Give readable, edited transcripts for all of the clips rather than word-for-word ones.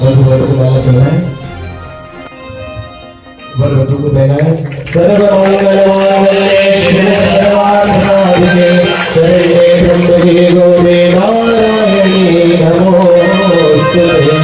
वधू को माला पहनाए, वर वधू को पहनाए। सर्वमंगल मांगल्ये शिवे सर्वार्थ साधिके शरण्ये त्र्यंबके गौरी नारायणी नमोस्तुते।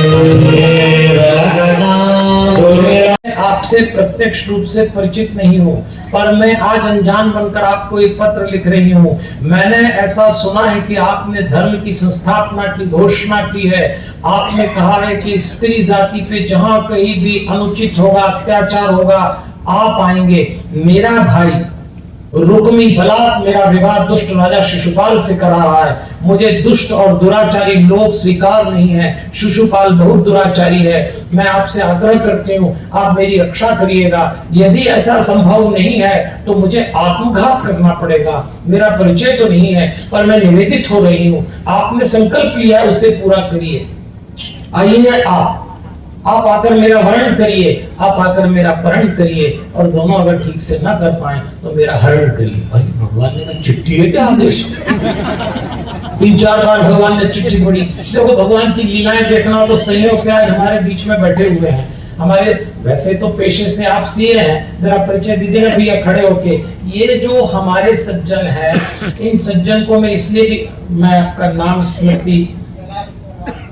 आपसे प्रत्यक्ष रूप से परिचित नहीं हूँ, पर मैं आज अनजान बनकर आपको एक पत्र लिख रही हूँ। मैंने ऐसा सुना है कि आपने धर्म की संस्थापना की घोषणा की है। आपने कहा है कि स्त्री जाति पे जहाँ कहीं भी अनुचित होगा, अत्याचार होगा, आप आएंगे। मेरा भाई रुक्मी बलात् मेरा विवाह दुष्ट राजा शिशुपाल से करा रहा है। मुझे दुष्ट और दुराचारी लोग स्वीकार नहीं है। शिशुपाल बहुत दुराचारी है। मैं आपसे आग्रह करती हूँ, आप मेरी रक्षा करिएगा। यदि ऐसा संभव नहीं है तो मुझे आत्मघात करना पड़ेगा। मेरा परिचय तो नहीं है, पर मैं निवेदित हो रही हूँ। आपने संकल्प लिया है, उसे पूरा करिए। आइए आप आकर मेरा वरण करिए, आप आकर मेरा परण करिए, और दोनों अगर ठीक से ना कर पाए तो मेरा हरण करिए। अरे भगवान ने कहा चिट्ठी है क्या आदेश? 3-4 बार भगवान ने चिट्ठी पढ़ी। देखो भगवान की लीलाएं देखना तो संयोग से आज हमारे बीच में बैठे हुए हैं। हमारे वैसे तो पेशे से आप सीए हैं, जरा परिचय दीजिएगा भैया खड़े होके। ये जो हमारे सज्जन है, इन सज्जन को मैं इसलिए भी, मैं आपका नाम स्मृति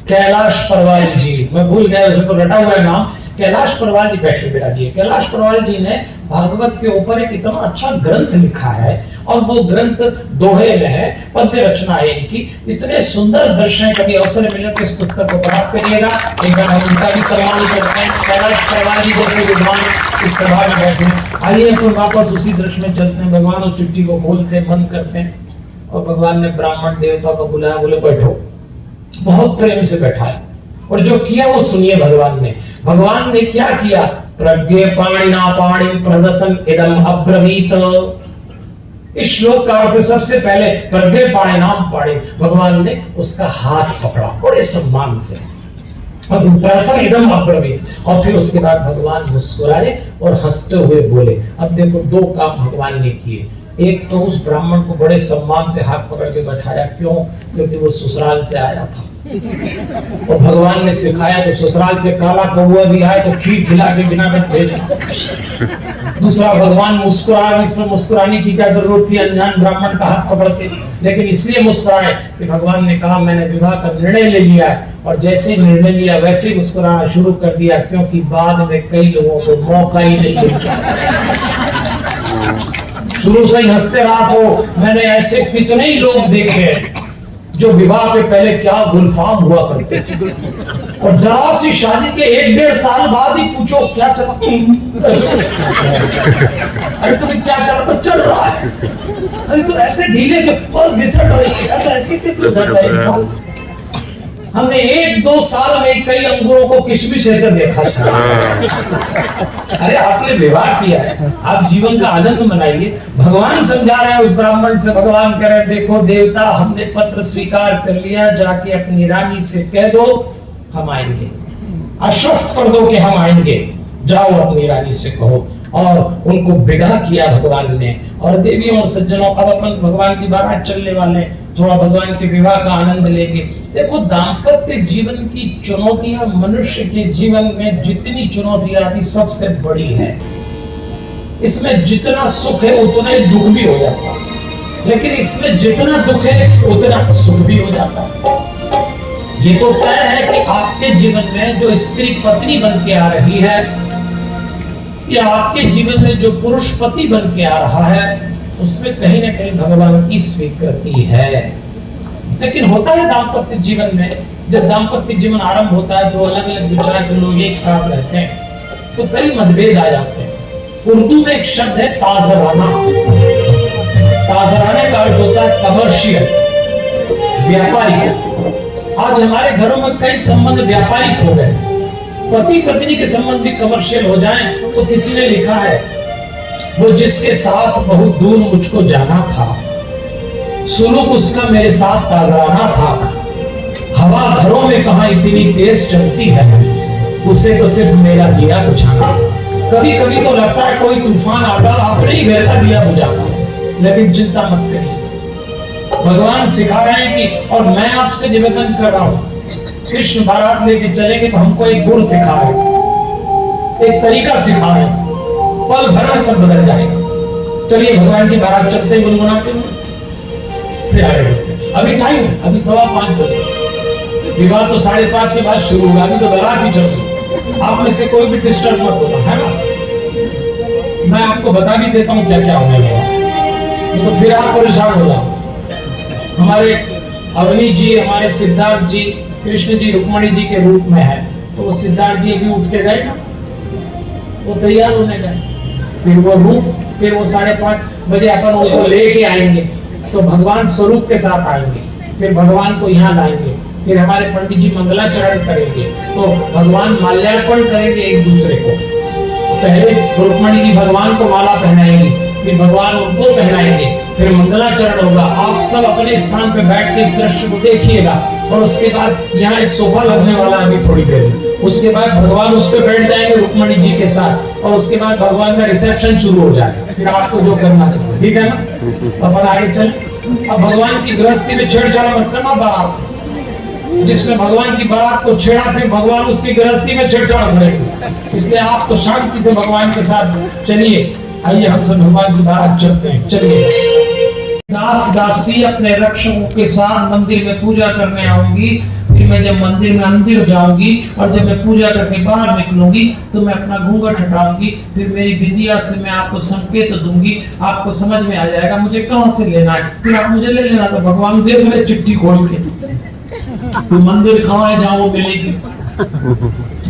कैलाश परवाल जी, मैं भूल गया, वैसे तो रटा हुआ है नाम। कैलाश परवाल जी बैठे विराजिए। कैलाश परवाल जी ने भागवत के ऊपर एक इतना अच्छा ग्रंथ लिखा है, और वो ग्रंथ दोहे में है, पद्य रचना है इनकी। इतने सुंदर दृश्य हैं, कभी अवसर मिले तो इस पुस्तक को प्राप्त करिएगा। एक बार हम उनका भी सम्मान करते हैं। कैलाश परवाल जी जैसे विद्वान इस सभा में बैठे। आइए अपन वापस उसी दृश्य में चलते हैं। भगवान उस चिट्ठी को खोलते बंद करते हैं, और भगवान ने ब्राह्मण देवता को बुलाया, बोले बैठो। बहुत प्रेम से बैठा है, और जो किया वो सुनिए। भगवान ने क्या किया? प्रज्ञे पाणिना पाणिं प्रदर्शन इदम अब्रवीत। इस श्लोक का अर्थ सबसे पहले प्रज्ञे पाणिनाम पाणिं, भगवान ने उसका हाथ पकड़ा बड़े सम्मान से, और प्रदर्शन इदम अब्रवीत। और फिर उसके बाद भगवान मुस्कुराए और हंसते हुए बोले। अब देखो 2 काम भगवान ने किए। एक तो उस ब्राह्मण को बड़े सम्मान से हाथ पकड़ के बैठाया। क्यों? क्योंकि वो ससुराल से आया था, और भगवान ने सिखाया तो ससुराल से काला कौवा भी आए तो खीर खिला के बिना भेजा। दूसरा, भगवान मुस्कुराए। इसमें मुस्कुराने की क्या जरूरत थी अनजान ब्राह्मण का हाथ पकड़ के? लेकिन इसलिए मुस्कुराए कि भगवान ने कहा मैंने विवाह का निर्णय ले लिया है, और जैसे ही निर्णय लिया वैसे ही मुस्कुराना शुरू कर दिया, क्योंकि बाद में कई लोगों को मौका ही नहीं मिलता। शुरू से ही हंसते रहा। तो मैंने ऐसे कितने ही लोग देखे जो विवाह के पहले क्या गुलफाम हुआ करते थे, और जरा सी शादी के 1-1.5 साल बाद ही पूछो क्या चला, अरे तुम्हें क्या चला? तो चल रहा है। अरे तो ऐसे ढीले के बस घिसट रही है, तो ऐसे कैसे हो जाता है इंसान? हमने 1-2 साल में कई अंगूरों को किशमिश रहकर देखा। अरे आपने विवाह किया है, आप जीवन का आनंद मनाइए। भगवान समझा रहे हैं उस ब्राह्मण से। भगवान कह रहे देखो देवता, हमने पत्र स्वीकार कर लिया, जाके अपनी रानी से कह दो हम आएंगे, आश्वस्त कर दो कि हम आएंगे। जाओ अपनी रानी से कहो। और उनको विदा किया भगवान ने। और देवियों और सज्जनों, अब अपन भगवान की बारात चलने वाले, थोड़ा भगवान के विवाह का आनंद लेंगे। देखो दाम्पत्य जीवन की चुनौतियां, मनुष्य के जीवन में जितनी चुनौतियां आती सबसे बड़ी है। इसमें जितना सुख है उतना ही दुख भी हो जाता है, लेकिन इसमें जितना दुख है उतना सुख भी हो जाता है। ये तो तय है कि आपके जीवन में जो स्त्री पत्नी बन के आ रही है, या आपके जीवन में जो पुरुष पति बन के आ रहा है, उसमें कहीं ना कहीं भगवान की स्वीकृति है। लेकिन होता है दाम्पत्य जीवन में, जब दाम्पत्य जीवन आरंभ होता है तो अलग अलग विचार के लोग एक साथ रहते हैं, तो कई मतभेद आ जाते हैं। उर्दू में एक शब्द है ताजराना। ताजराने का अर्थ होता है कमर्शियल, व्यापारिक। आज हमारे घरों में कई संबंध व्यापारिक हो गए। पति पत्नी के संबंध भी कमर्शियल हो जाएं, तो किसी ने लिखा है वो जिसके साथ बहुत दूर मुझको जाना था, सुलूक उसका मेरे साथ ताजराना था। हवा घरों में कहां इतनी तेज चलती है, उसे तो सिर्फ मेरा दिया बुझाना। कभी कभी तो लगता है कोई तूफान आता अपने ही घर का दिया बुझाना, लेकिन चिंता मत करिए। भगवान सिखा रहे हैं कि, और मैं आपसे निवेदन कर रहा हूं कृष्ण बारात लेके चलेंगे तो हमको एक गुण सिखा रहे, एक तरीका सिखा रहे, पल भर में सब बदल जाएगा। चलिए भगवान की बारात चलते हैं गुनगुनाते हुए, फिर आगे बढ़ते। अभी टाइम, अभी 5:15 बजे, विवाह तो 5:30 के बाद शुरू होगा, अभी तो बारात ही चलती। आप में से कोई भी डिस्टर्ब मत होता है ना, मैं आपको बता भी देता हूँ क्या क्या होने वाला, तो फिर आप परेशान हो जाओ। हमारे अवनी जी, हमारे सिद्धार्थ जी, कृष्ण जी रुक्मणी जी के रूप में है, तो वो सिद्धार्थ जी भी उठ के गए ना, वो तैयार होने गए, फिर वो रूप, फिर वो 5:30 बजे अपन उनको लेके आएंगे, तो भगवान स्वरूप के साथ आएंगे, फिर भगवान को यहाँ लाएंगे, फिर हमारे पंडित जी मंगलाचरण करेंगे, तो भगवान माल्यार्पण करेंगे एक दूसरे को। पहले रुक्मणी जी भगवान को माला पहनाएंगी, फिर भगवान उनको पहनाएंगे, फिर मंगलाचरण होगा। आप सब अपने स्थान पे बैठ के इस दृश्य को देखिएगा, और उसके बाद यहाँ एक सोफा लगने वाला है अभी थोड़ी देर, उसके बाद भगवान उस पे बैठ जाएंगे रुक्मणी जी के साथ, और उसके बाद भगवान का रिसेप्शन शुरू हो जाएगा, फिर आपको जो करना है, ठीक है ना। अपन आगे चल। अब भगवान की गृहस्थी में छेड़छाड़ मत करना, बारात जिसने भगवान की बारात को छेड़ा, फिर भगवान उसकी गृहस्थी में छेड़छाड़ करेंगे, इसलिए आप तो शांति से भगवान के साथ चलिए। आइए हम सब भगवान की बारात चलते हैं, चलिए। दास दासी अपने रक्षकों के साथ मंदिर में पूजा करने आऊंगी, फिर मैं जब मंदिर में अंदर जाऊंगी और जब मैं पूजा करके बाहर निकलूंगी तो मैं अपना घूंघट हटाऊंगी, फिर मेरी विद्या से मैं आपको संकेत दूंगी, आपको समझ में आ जाएगा मुझे कहां से लेना है, फिर आप मुझे ले लेना। तो भगवान देख रहे चिट्ठी खोल के, तो मंदिर कहाँ है जहाँ वो मिलेगी।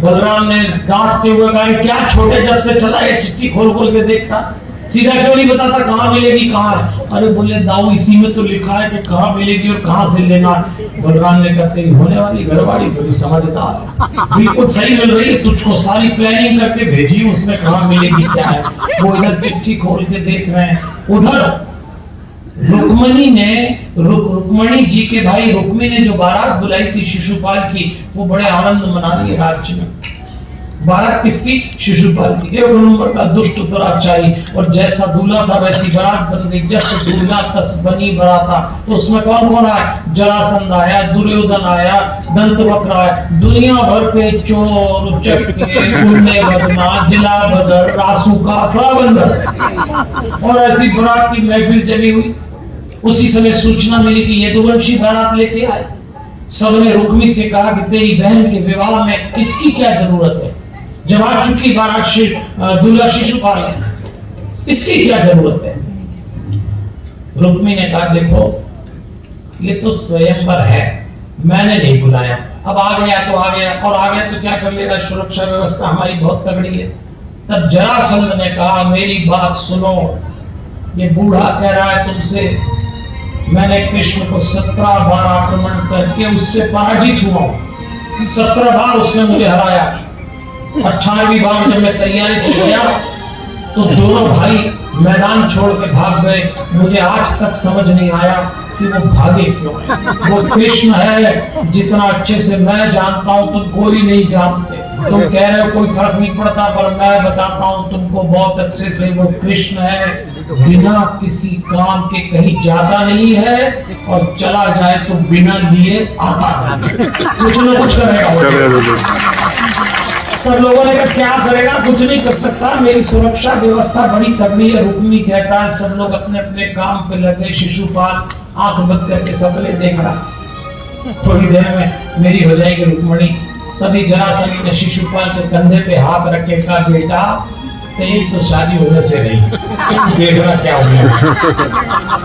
बलराम ने डांटते हुए कहा, क्या छोटे जब से चला है चिट्ठी खोल खोल के देखता, सीधा क्यों नहीं बताता कहाँ मिलेगी कहाँ है। अरे बोले दाऊ इसी में तो लिखा है कि कहाँ मिलेगी और कहाँ से लेना। बलराम ने कहते होने वाली घरवाली बड़ी समझदार है, बिल्कुल सही मिल रही है, तुझको सारी प्लानिंग करके भेजी, उसमें कहाँ मिलेगी क्या है। वो इधर चिट्ठी खोल के देख रहे हैं, उधर रुक्मणी ने रुक्मणी जी के भाई रुक्मी ने जो बारात बुलाई थी शिशुपाल की, वो बड़े आनंद मना रही है राज्य में। बारात किसकी? शिशुपाल की। एक नंबर का दुष्ट दुराचारी, और जैसा दूल्हा था वैसी बारात बन गई। जैसे दूल्हा तस बनी बाराता। तो उसमें कौन कौन आया? जरासंध आया, दुर्योधन आया, दंतवक्र आया, दुनिया भर के चोर उचक्के गुंडे बदमाश जिला बदर रासुका सब अंदर, और ऐसी बारात की महफिल चली हुई। उसी समय सूचना मिली कि यदुवंशी बारात लेके आए। सबने रुक्मी से कहा कि तेरी बहन के विवाह में इसकी क्या जरूरत है, जब आ चुकी बारात दूल्हा शिशुपाल, इसकी क्या जरूरत है। रुक्मी ने कहा देखो ये तो स्वयंवर है, मैंने नहीं बुलाया, अब आ गया तो आ गया, और आ गया तो क्या कर लेगा, सुरक्षा व्यवस्था हमारी बहुत तगड़ी है। तब जरासंध ने कहा मेरी बात सुनो, ये बूढ़ा कह रहा है तुमसे, मैंने कृष्ण को 17 बार आक्रमण करके उससे पराजित हुआ, 17 बार उसने मुझे हराया। 18वीं बार जब मैं तैयारी से गया तो दोनों भाई मैदान छोड़ के भाग गए। मुझे आज तक समझ नहीं आया कि वो भागे क्यों। वो कृष्ण है जितना अच्छे से मैं जानता हूँ तुम कोई नहीं जानते। तुम कह रहे हो कोई फर्क नहीं पड़ता, पर मैं बताता हूँ तुमको बहुत अच्छे से, वो कृष्ण है, बिना किसी काम के कहीं जाता नहीं है, और चला जाए तो बिना लिए आता नहीं, कुछ न कुछ करेगा। सब लोगों ने कहा क्या करेगा, कुछ नहीं कर सकता, मेरी सुरक्षा व्यवस्था बड़ी तगड़ी है। रुक्मी कहता है सब लोग अपने अपने काम पे लगे। शिशुपाल आंख बंद करके सपने देख रहा, थोड़ी देर में मेरी हो जाएगी रुक्मणी। तभी जरासंध ने शिशुपाल के कंधे पे हाथ रखे, कहा बेटा तेरी तो शादी होने से नहीं, देखना क्या होगा।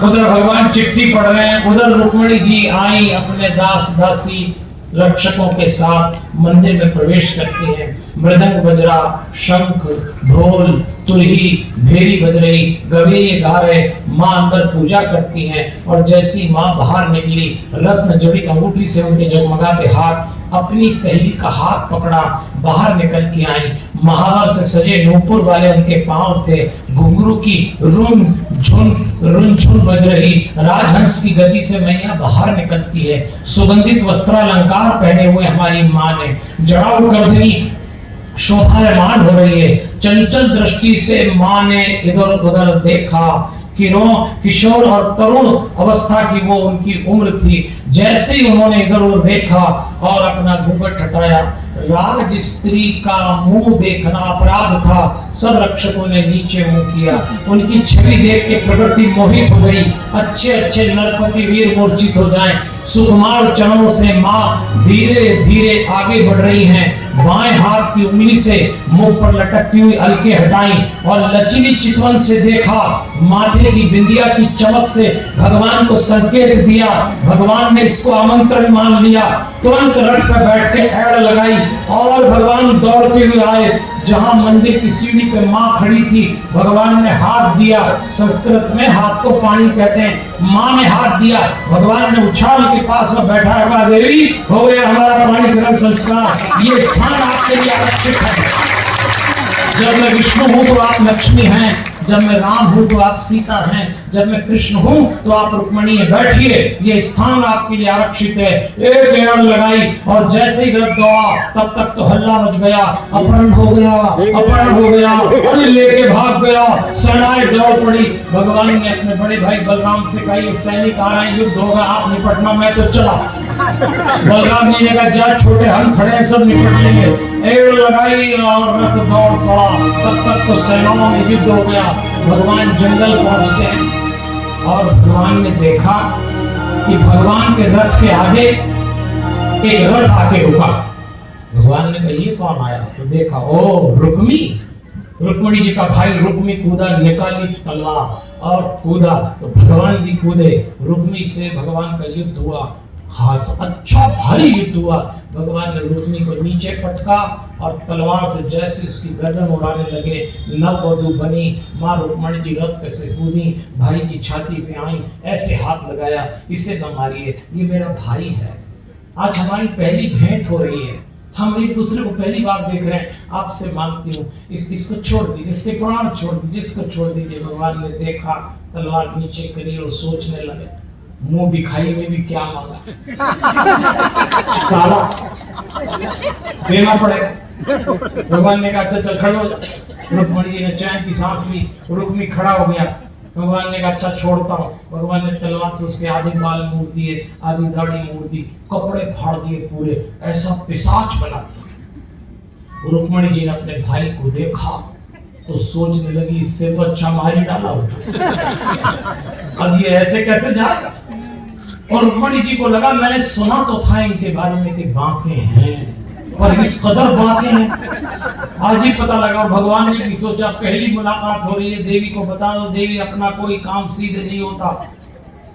उधर भगवान चिट्ठी पढ़ रहे हैं, उधर रुक्मणी जी आई अपने दास दासी रक्षकों के साथ मंदिर में प्रवेश करती हैं। मृदंग बज रहा, शंख ढोल तुरही भेरी बज रही, गवेये गा रहे, माँ अंदर पूजा करती हैं। और जैसी माँ बाहर निकली, रत्न जड़ित अंगूठी से उनके जगमगाते हाथ, अपनी सहेली का हाथ पकड़ा, बाहर निकल के आई। महावर से सजे नूपुर वाले उनके पांव थे, घुंघरू की रुन झुन बज रही, राजहंस की गति से मैया बाहर निकलती है। सुगंधित वस्त्रालंकार पहने हुए हमारी माँ ने, जड़ाऊ गर्दनी शोभायमान हो रही है। चंचल दृष्टि से माँ ने इधर उधर देखा किशोर और तरुण अवस्था की वो उनकी उम्र थी। जैसे ही उन्होंने इधर उधर देखा और अपना घूंघट हटाया, राज स्त्री का मुंह देखना अपराध था। सब रक्षकों ने नीचे मुंह किया। उनकी छवि देख के प्रकृति मोहित हो गई। अच्छे अच्छे नरपति वीर मूर्छित हो जाएं। सुकुमार चरणों से माँ धीरे धीरे आगे बढ़ रही हैं। बाएं हाथ की उंगली से मुंह पर लटकती हुई अलके हटाई और लचीली चितवन से देखा। माथे की बिंदिया की चमक से भगवान को संकेत दिया। भगवान ने इसको आमंत्रण मान लिया। तुरंत रथ पर बैठ के ऐड़ लगाई और भगवान दौड़ते हुए आए। जहां मंदिर की सीढ़ी पे माँ खड़ी थी, भगवान ने हाथ दिया। संस्कृत में हाथ को पानी कहते हैं। माँ ने हाथ दिया, भगवान ने उछाल के पास में बैठा है। देवी, हो गया हमारा पानी ग्रहण संस्कार। ये स्थान आपके लिए आरक्षित है। जब मैं विष्णु हूं तो आप लक्ष्मी हैं, जब मैं राम हूं तो आप सीता हैं, जब मैं कृष्ण हूं तो आप रुक्मणी हैं। बैठिए, ये स्थान आपके लिए आरक्षित है। एक एड़ लगाई और जैसे ही रथ दौड़ा तब तक तो हल्ला मच गया। अपहरण हो गया, अपहरण हो गया, अरे लेके भाग गया। सेनाएं दौड़ पड़ी। भगवान ने अपने बड़े भाई बलराम से कहा, ये सैनिक आ रहे हैं, युद्ध होगा, आप निपटना, मैं तो चला। बलराम जी ने कहा, जा छोटे, हम खड़े हैं, सब निपट लेंगे। एड़ लगाई और रथ दौड़ पड़ा। तब तक तो सेनाओं में युद्ध हो गया। भगवान जंगल पहुंचते हैं और भगवान ने देखा कि भगवान के रथ के आगे एक रथ आके रुका। भगवान ने कहा, ये कौन आया? तो देखा, ओ रुक्मणी जी का भाई रुक्मी कूदा, निकाली तलवार और कूदा। तो भगवान भी कूदे। रुक्मी से भगवान का युद्ध हुआ। खास अच्छा भारी युद्ध हुआ। भगवान ने रुक्मी को नीचे पटका और तलवार से जैसे उसकी गर्दन उड़ाने लगे। नववधू बनी माँ रुक्मणी जी रथ पे से कूदी, भाई की छाती पे आई, ऐसे हाथ लगाया, इसे न मारिए, ये मेरा भाई है। आज हमारी पहली भेंट हो रही है, हम एक दूसरे को पहली बार देख रहे हैं। आपसे मांगती हूँ इसको छोड़ दीजिए, इसके प्राण छोड़ दीजिए, इसको छोड़ दीजिए। भगवान ने देखा, तलवार नीचे करी और सोचने लगे, मुंह दिखाई में भी क्या मांगा, सारा देना पड़ेगा। भगवान ने कहा, अच्छा चल खड़े हो जा। रुक्मणी जी ने चैन की सांस ली। रुक्मी खड़ा हो गया। भगवान ने कहा, अच्छा छोड़ता हूँ। भगवान ने तलवार से उसके आधे बाल मोड़ दिए, आधी दाढ़ी मोड़ दी, कपड़े फाड़ दिए पूरे, ऐसा पिशाच बना दिया। रुक्मणी जी ने अपने भाई को देखा तो सोचने लगी, इससे तो अच्छा मार ही डाला होता। अब ये ऐसे कैसे जाएगा? और रुक्मणी जी को लगा, मैंने सुना तो था इनके बारे में कि बांके हैं, पर इस कदर बांके हैं आज ही पता लगा। भगवान ने भी सोचा, पहली मुलाकात हो रही है, देवी को बता दो। देवी, अपना कोई काम सीधे नहीं होता।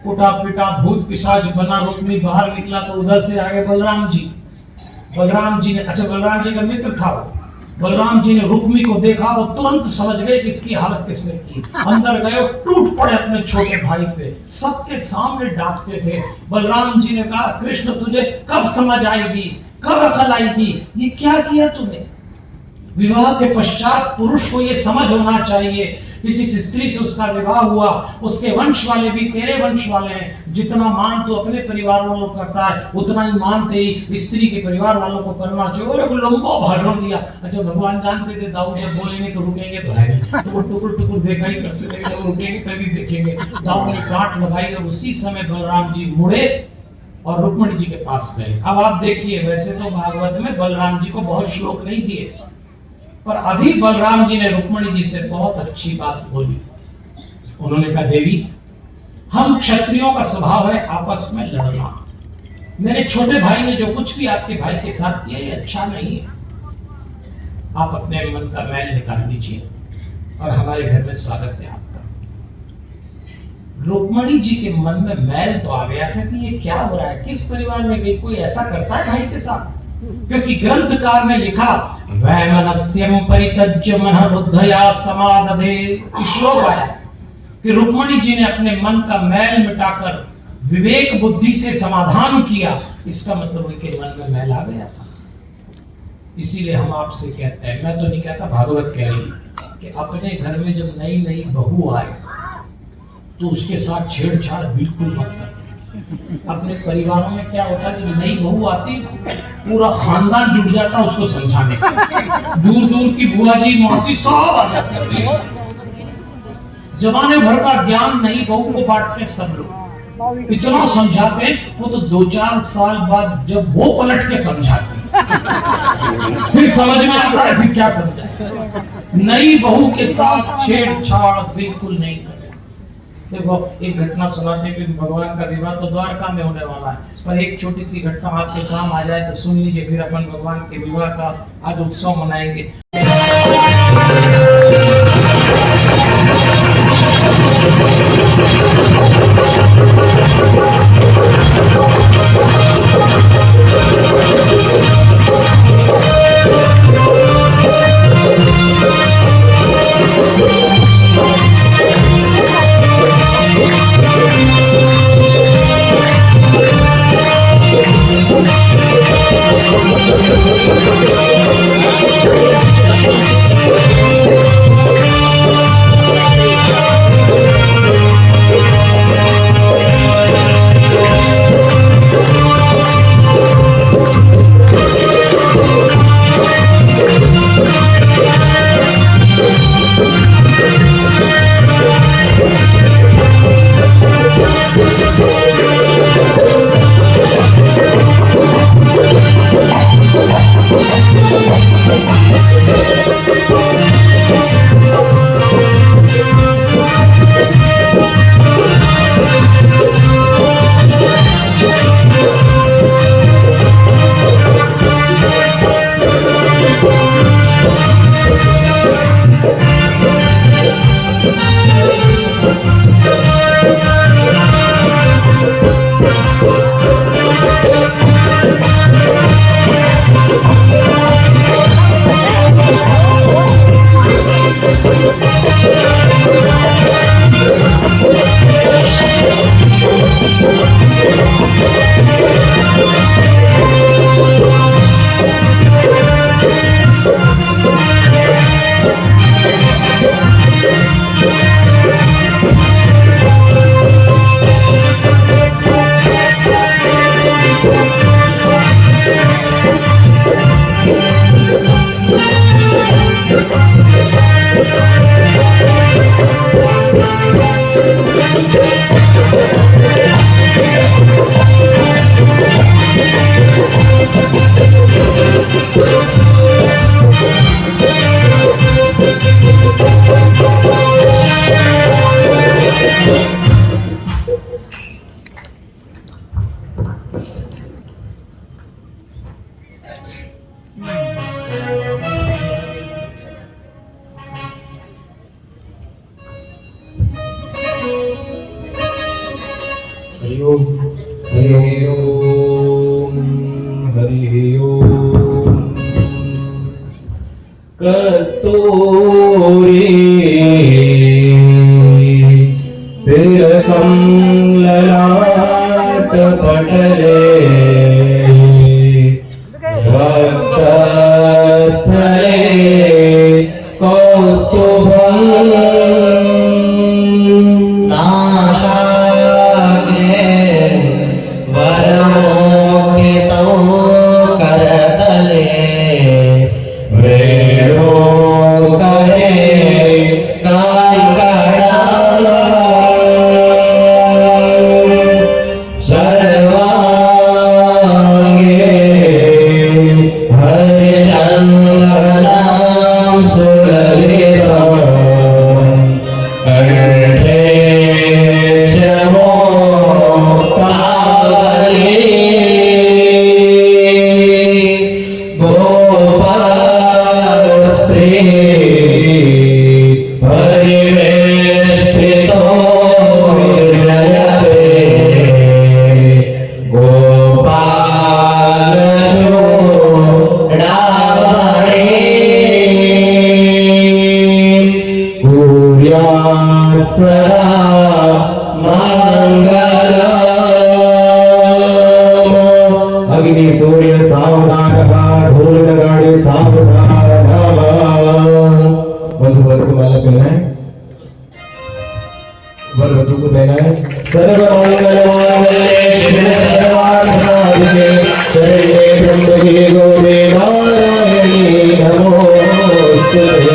उठा पिटा भूत पिशाच बना। रुक्मी बाहर निकला तो उधर से आगे बलराम जी ने, अच्छा बलराम जी का मित्र था वो। बलराम जी ने रुक्मी को देखा तो तुरंत समझ गए कि इसकी हालत किसने की। अंदर गए और टूट पड़े अपने छोटे भाई पे, सबके सामने डांटते थे। बलराम जी ने कहा, कृष्ण तुझे कब समझ आएगी, कब अकल आएगी, ये क्या किया तूने? विवाह के पश्चात पुरुष को ये समझ होना चाहिए कि जिस स्त्री से उसका विवाह हुआ उसके वंश वाले भी तेरे वंश वाले हैं। जितना मान तू अपने परिवार वालों को करता है, उतना ही मान तेरी स्त्री के परिवार वालों को करना चाहिए। और एक लंबा भाषण दिया। अच्छा भगवान जानते थे दाऊद जब बोलेंगे तो रुकेंगे तो है नहीं, तो वो टुकुर टुकुर देखा ही करते थे, जब रुकेंगे तभी देखेंगे। दाऊद ने काट लगाई और उसी समय बलराम जी मुड़े और रुक्मणी जी के पास गए। अब आप देखिए, वैसे तो भागवत में बलराम जी को बहुत श्लोक नहीं दिए, पर अभी बलराम जी ने रुक्मणी जी से बहुत अच्छी बात बोली। उन्होंने कहा, देवी, हम क्षत्रियों का स्वभाव है आपस में लड़ना। मेरे छोटे भाई ने जो कुछ भी आपके भाई के साथ किया ये अच्छा नहीं है। आप अपने मन का मैल निकाल दीजिए और हमारे घर में स्वागत है आपका। रुक्मणी जी के मन में मैल तो आ गया था कि ये क्या हो रहा है, किस परिवार में गई, कोई ऐसा करता है भाई के साथ? क्योंकि ग्रंथकार ने लिखा, वैमनस्यम परित्यज्य मनः बुद्धया समादधे, श्लोक आया कि रुक्मणी जी ने अपने मन का मैल मिटाकर विवेक बुद्धि से समाधान किया। इसका मतलब उनके मन में मैल आ गया था। इसीलिए हम आपसे कहते हैं, मैं तो नहीं कहता, भागवत कह रही कि अपने घर में जब नई नई बहू आए तो उसके साथ छेड़छाड़ बिल्कुल मत करें। अपने परिवारों में क्या होता है, जब नई बहू आती पूरा खानदान जुट जाता उसको समझाने, दूर दूर की बुआ जी मौसी सब आ जाती है। जमाने भर का ज्ञान नहीं बहू को बांटते सब लोग, इतना समझाते वो तो 2-4 साल बाद जब वो पलट के समझाती फिर समझ में आता है फिर क्या समझाए। नई बहू के साथ छेड़छाड़ बिल्कुल नहीं करें। देखो एक घटना सुनाते कि भगवान का विवाह तो द्वारका में होने वाला है, पर एक छोटी सी घटना आपके काम आ जाए तो सुन लीजिए, फिर अपन भगवान के विवाह का आज उत्सव मनाएंगे। हरि ओम हरि ओम हरि ओम। कस्तूरी तिलकं ललाट पटले वक्षस्थले कौस्तुभं नासाग्रे वरमोहितो करतले वेणुकरे सर्वांगे हरिचन्दनं सुललितं कंठे क्षमो पावली गोपालस्त्री परिवेष्टितो विजयते गोपालचूडामणि कुर्यात् सदा मङ्गलम्। अग्नि सूर्य सावधान ढोल नगाड़े सावधान। वधु वर को माला पहनाए, वर वधु को पहनाए। सर्व मंगल मांगल्ये शिवे सर्वार्थ साधिके शरण्ये त्र्यंबके गौरी नारायणी नमोस्तुते।